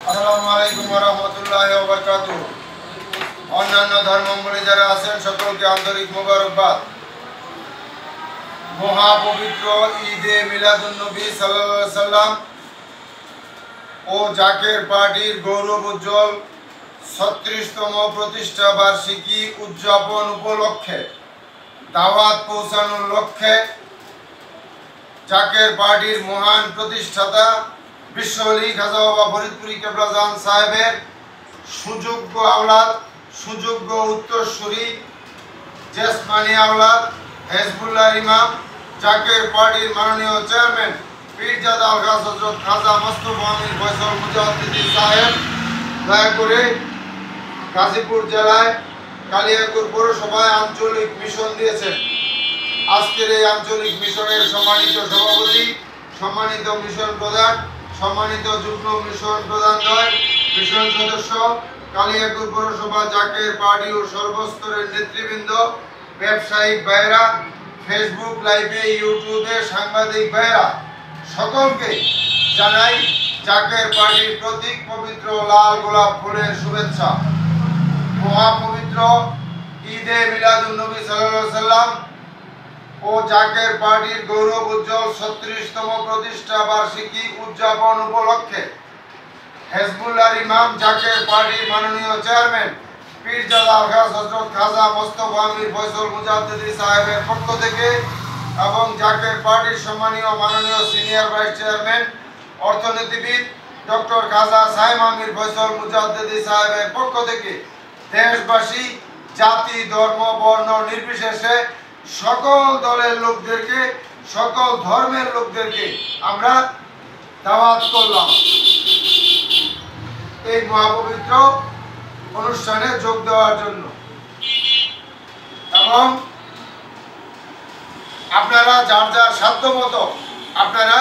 আসসালামু আলাইকুম ওয়া রাহমাতুল্লাহি ওয়া বারাকাতুহু। অন্যান্য ধর্মাবলম্বী যারা আছেন সকলকে আন্তরিক মোবারকবাদ। মহাপবিত্র ঈদে মিলাদুন্নবী সাল্লাল্লাহু আলাইহি সাল্লাম ও জাকের পার্টির গৌরব উজ্জ্বল ৩৬তম প্রতিষ্ঠা বার্ষিকী উদযাপন উপলক্ষে দাওয়াত পৌঁছানোর লক্ষ্যে জাকের পার্টির মহান প্রতিষ্ঠাতা বিশ্ব আলী খাজা বাবা ফরিদপুরি কেবলাজান সাহেবের সুযোগ্য আওলাদ, সুযোগ্য উত্তরসূরি, জেসমানি আওলাদ হেজবুল্লাহ ইমাম জাকের পার্টির মাননীয় চেয়ারম্যান পীরজাদা আলহাজ হযরত খাজা মোস্তফা আমির ফয়সাল মুজাদ্দিদি সাহেব দয়া করে গাজীপুর জেলায় কালিয়াকৈর পৌরসভায় আঞ্চলিক মিশন দিয়েছেন। আজকের এই আঞ্চলিক মিশনের সম্মানিত সভাপতি, সম্মানিত মিশন প্রধান, সম্মানিত যুগ্ম মিশন প্রধানদ্বয়, মিশন সদস্য, কালিয়াকৈর পৌরসভা জাকের পার্টি ও সর্বস্তরের নেতৃবৃন্দ, ব্যবসায়িক ভাইয়েরা, ফেসবুক লাইভে, ইউটিউবে সাংবাদিক ভাইয়েরা, সকলকে জানাই জাকের পার্টির প্রতীক পবিত্র লাল গোলাপ ফুলের শুভেচ্ছা। মহাপবিত্র ঈদে মিলাদুন্নবী সাল্লাল্লাহু আলাইহি সাল্লাম ও জাকের পার্টির গৌরব উজ্জ্বল ৩৬তম প্রতিষ্ঠা বার্ষিকী উদযাপন উপলক্ষে হেজবুল্লাহ ইমাম জাকের পার্টির মাননীয় চেয়ারম্যান পীরজাদা আলহাজ হযরত খাজা মোস্তফা আমির ফয়সাল মুজাদ্দিদি সাহেবের পক্ষ থেকে এবং জাকের পার্টির সম্মানীয় মাননীয় সিনিয়র ভাইস চেয়ারম্যান অর্থনীতিবিদ ডক্টর খাজা সাইম আমির ফয়সাল মুজাদ্দিদি সাহেবের পক্ষ থেকে দেশবাসী, জাতি, ধর্ম, বর্ণ নির্বিশেষে সকল দলের লোকদেরকে, সকল ধর্মের লোকদেরকে আমরা দাওয়াত করলাম এই মহাপবিত্র অনুষ্ঠানে যোগ দেওয়ার জন্য। এবং আপনারা যার যার সাধ্য মতো আপনারা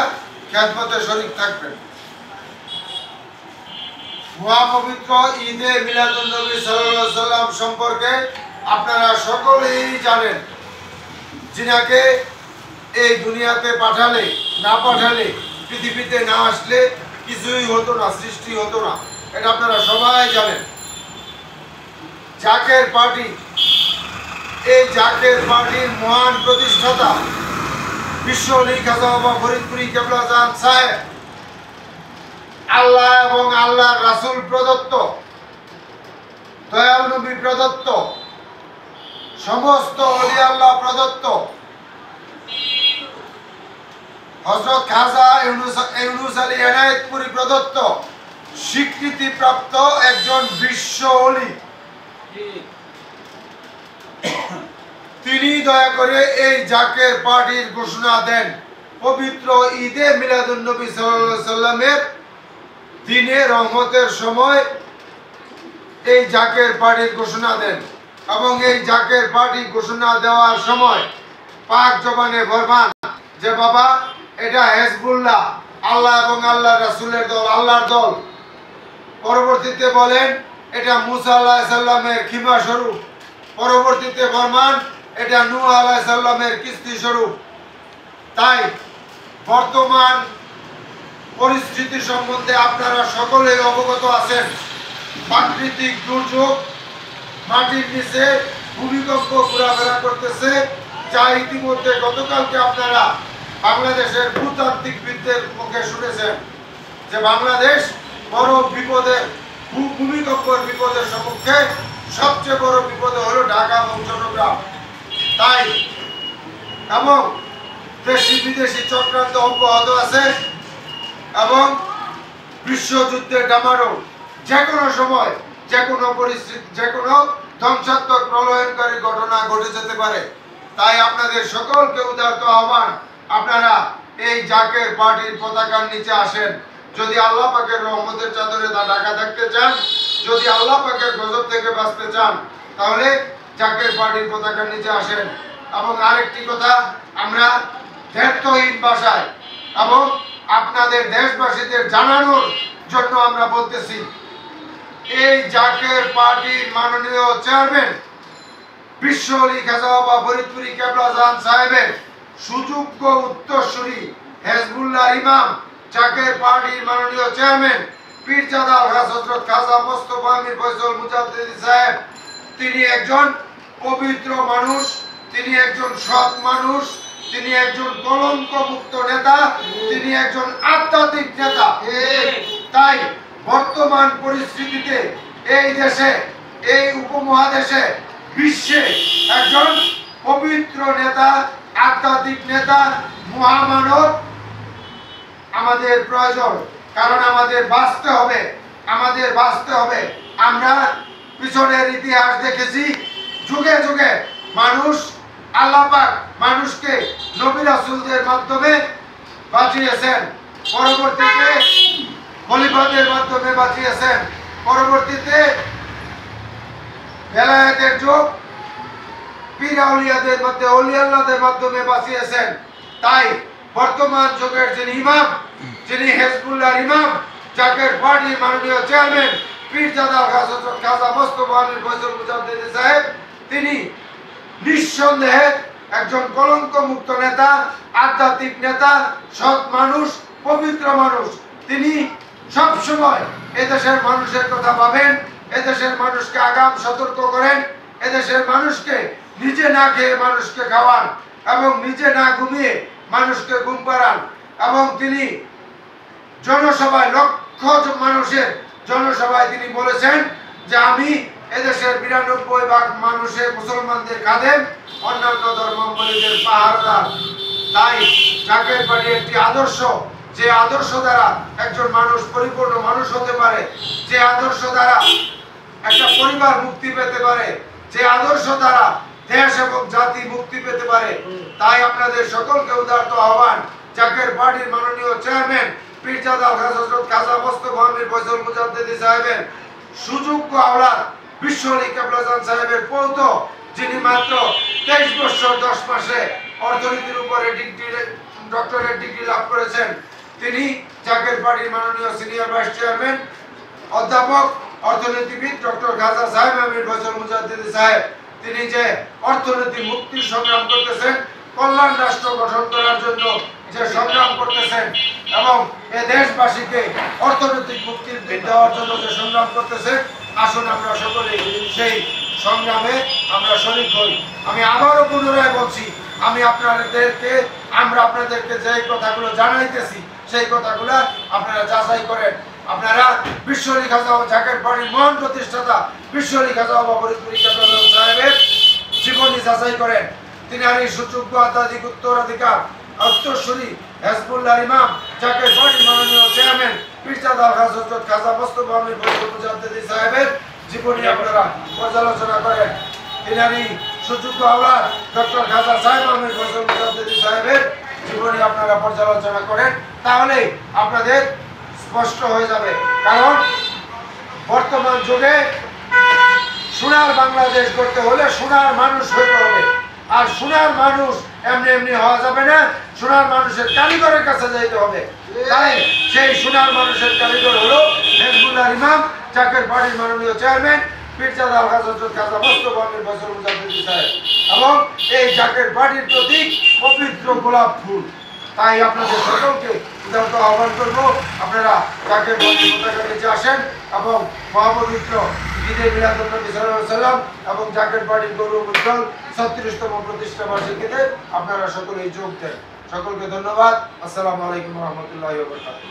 খেদমতে শরীক থাকবেন। মহাপবিত্র ঈদে মিলাদুন্নবী সাল্লাল্লাহু আলাইহি সাল্লাম সম্পর্কে আপনারা সকলেই জানেন। যিনাকে এই দুনিয়াতে পাঠালে, না পাঠালে, পৃথিবীতে না আসলে কিছুই হতো না, সৃষ্টি হতো না, এটা আপনারা সবাই জানেন। জাকের পার্টি, এই জাকের পার্টির মহান প্রতিষ্ঠাতা বিশ্ব আলী খাজা বাবা ফরিদপুরি কেবলাজান সাহেব আল্লাহ এবং আল্লাহর রাসূল প্রদত্ত, দয়াল নবী প্রদত্ত, সমস্ত ওলি আল্লাহ প্রদত্ত, হযরত খাজা ইউনুস আলী এনায়েতপুরি প্রদত্ত স্বীকৃতিপ্রাপ্ত একজন বিশ্ব ওলি। তিনি দয়া করে এই জাকের পার্টির ঘোষণা দেন পবিত্র ঈদে মিলাদুন্নবী সাল্লাল্লাহু আলাইহি সাল্লামের দিনে রহমতের সময় এই জাকের পার্টির ঘোষণা দেন। এবং এই জাকের পার্টি ঘোষণা দেওয়ার সময় পাক জবানে ফরমান যে বাবা, এটা হেজবুল্লাহ, আল্লাহ এবং আল্লাহ রাসূলের দল, আল্লাহর দল। পরবর্তীতে বলেন এটা মুসা আলাইহিস সালামের খিমা স্বরূপ। পরবর্তীতে ফরমান এটা নূহ আলাইহিস সালামের কিস্তি স্বরূপ। তাই বর্তমান পরিস্থিতি সম্বন্ধে আপনারা সকলেই অবগত আছেন। প্রাকৃতিক দুর্যোগ, মাটির নিচে ভূমিকম্প ঘোরাফেরা করতেছে, যা ইতিমধ্যে গতকালকে আপনারা বাংলাদেশের ভূতাত্ত্বিকবিদদের মুখে শুনেছেন যে বাংলাদেশ বড় বিপদের, ভূমিকম্পের বিপদের সম্মুখে। সবচেয়ে বড় বিপদ হলো ঢাকা এবং চট্টগ্রাম। তাই এবং দেশি বিদেশি চক্রান্ত অব্যাহত আছে এবং বিশ্বযুদ্ধের ডামাডোল যে কোনো সময়, যে কোনো পরিস্থিতি, যে কোনো ধ্বংসাত্মক প্রলয়নকারী ঘটনা ঘটে যেতে পারে। তাই আপনাদের সকলকে উদারত আহ্বান, আপনারা এই জাকের পার্টির পতাকার নিচে আসেন। যদি আল্লাহ পাকের রহমতের চাদরে ঢাকা থাকতে চান, যদি আল্লাহ পাকের গজব থেকে বাঁচতে চান, তাহলে জাকের পার্টির পতাকার নিচে আসেন। এবং আরেকটি কথা আমরা দ্ব্যর্থহীন ভাষায় এবং আপনাদের দেশবাসীদের জানানোর জন্য আমরা বলতেছি, এই জাকের পার্টির মাননীয় চেয়ারম্যান বিশ্ব আলী খাজা বাবা ফরিদপুরি কেবলাজান সাহেবের সুযোগ্য উত্তরসূরি হেজবুল্লাহ ইমাম জাকের পার্টির মাননীয় চেয়ারম্যান পীরজাদা আলহাজ হযরত খাজা মোস্তফা আমির ফয়সাল মুজাদ্দিদি সাহেব, তিনি একজন পবিত্র মানুষ, তিনি একজন সৎ মানুষ, তিনি একজন কলঙ্ক মুক্ত নেতা, তিনি একজন আধ্যাত্মিক নেতা। তাই বর্তমান পরিস্থিতিতে এই দেশে, এই উপমহাদেশে, বিশ্বে একজন পবিত্র নেতা, আধ্যাত্মিক নেতা, মহামানব আমাদের প্রয়োজন। কারণ আমাদের বাঁচতে হবে, আমাদের বাঁচতে হবে। আমরা পিছনের ইতিহাস দেখেছি, যুগে যুগে মানুষ, আল্লাহ পাক মানুষকে নবী রাসূলদের মাধ্যমে বাঁচিয়েছেন, পরবর্তীতে খলিফাদের মাধ্যমে বাঁচিয়েছেন, পরবর্তীতে বেলায়েতের যুগ পীর আউলিয়াদের মধ্যে ওলিয়াল্লাহদের মাধ্যমে বাঁচিয়েছেন। তাই বর্তমান যুগের যিনি ইমাম, যিনি হেজবুল্লাহর ইমাম, জাকের পার্টির মাননীয় চেয়ারম্যান পীরজাদা আলহাজ হযরত খাজা মোস্তফা আমির ফয়সাল মুজাদ্দিদি সাহেব, তিনি নিঃসন্দেহে একজন কলঙ্ক মুক্ত নেতা, আধ্যাত্মিক নেতা, সৎ মানুষ, পবিত্র মানুষ। তিনি সব সময় এদেশের মানুষের কথা ভাবেন, এদেশের মানুষকে আগাম সতর্ক করেন, এদেশের মানুষকে নিজে না খেয়ে মানুষকে খাওয়ান এবং নিজে না ঘুমিয়ে মানুষকে ঘুম পাড়ান। এবং তিনি জনসভায়, লক্ষ মানুষের জনসভায় তিনি বলেছেন যে আমি এদেশের ৯২% মানুষের মুসলমানদের খাদেম, অন্যান্য ধর্মাবলম্বীদের পাহারাদার। তাই জাকের পার্টি একটি আদর্শ, যে আদর্শ দ্বারা একজন মানুষ পরিপূর্ণ মানুষ হতে পারে, যে আদর্শ দ্বারা একটা পরিবার মুক্তি পেতে পারে, যে আদর্শ দ্বারা দেশ এবং জাতি মুক্তি পেতে পারে। তাই আপনাদের সকলকে উদারত আহ্বান, জাকের পার্টির মাননীয় চেয়ারম্যান পীরজাদা আলহাজ হযরত খাজা মোস্তফা আমির ফয়সাল মুজাদ্দিদি সাহেবের সুযোগ্য আওলাদ বিশ্ব আলী কেবলাজান সাহেবের পৌত্র, যিনি মাত্র 23 বছর 10 মাসে অর্থনীতির উপরে ডক্টরেট ডিগ্রি লাভ করেছেন, তিনি জাকের পার্টির মাননীয় সিনিয়র ভাইস চেয়ারম্যান অধ্যাপক অর্থনীতিবিদ ডক্টর খাজা সাহেব আমির ফয়সাল মুজাদ্দিদি সাহেব, তিনি যে অর্থনীতি মুক্তির সংগ্রাম করতেছেন, কল্যাণ রাষ্ট্র গঠন করার জন্য যে সংগ্রাম করতেছেন এবং এ দেশবাসীকে অর্থনৈতিক মুক্তি দেওয়ার জন্য যে সংগ্রাম করতেছেন, আসুন আমরা সকলে সেই সংগ্রামে আমরা শরীক হই। আমি আবারও পুনরায় বলছি, আমরা আপনাদেরকে যে কথাগুলো জানাইতেছি সেই কথাগুলো আপনারা যাচাই করেন। আপনারা বিশ্ব আলী খাজা জাকের পার্টির মহান প্রতিষ্ঠাতা বিশ্ব আলী খাজা ফরিদপুরি কেবলাজান সাহেবের জীবনী যাচাই করেন। তিনি আর এই সুযোগ্য আধ্যাত্মিক উত্তরাধিকার উত্তরসূরি হেজবুল্লাহর ইমাম, জাকের পার্টির মাননীয় চেয়ারম্যান পীরজাদা আলহাজ হযরত খাজা মোস্তফা আমির ফয়সাল মুজাদ্দিদি সাহেবের জীবনী আপনারা পর্যালোচনা করেন। তিনি আর এই সুযোগ্য আওলাদ ডক্টর খাজা সাহেব আমির ফয়সাল মুজাদ্দিদি সাহেবের জীবনী আপনারা পর্যালোচনা করেন, তাহলে আপনাদের স্পষ্ট হয়ে যাবে। কারণ বর্তমান যুগে সোনার বাংলাদেশ করতে হলে সোনার মানুষ হতে হবে। আর সোনার মানুষ এমনি এমনি হওয়া যাবে না, সোনার মানুষের কারিগরের কাছে যাইতে হবে। তাই সেই সোনার মানুষের কারিগর হলো হেজবুল্লাহর ইমাম, জাকের পার্টির মাননীয় চেয়ারম্যান পীরজাদা আলহাজ হযরত খাজা মোস্তফা আমির ফয়সাল মুজাদ্দিদি সাহেব, এবং এই জাকের পার্টির প্রতীক পবিত্র গোলাপ ফুল। তাই আপনাদের সকলকে উদারত আহ্বান করবো, আপনারা জাকের পার্টির পতাকা নিচে আসেন এবং মহাপবিত্র ঈদে মিলাদুন্নবী সাল্লাল্লাহু আলাইহি ওয়াসাল্লাম এবং জাকের পার্টির গৌরব উজ্জ্বল 36তম প্রতিষ্ঠা বার্ষিকীতে আপনারা সকলেই যোগ দেন। সকলকে ধন্যবাদ। আসসালামু আলাইকুম ওয়া রাহমাতুল্লাহি ওয়া বারাকাতুহু।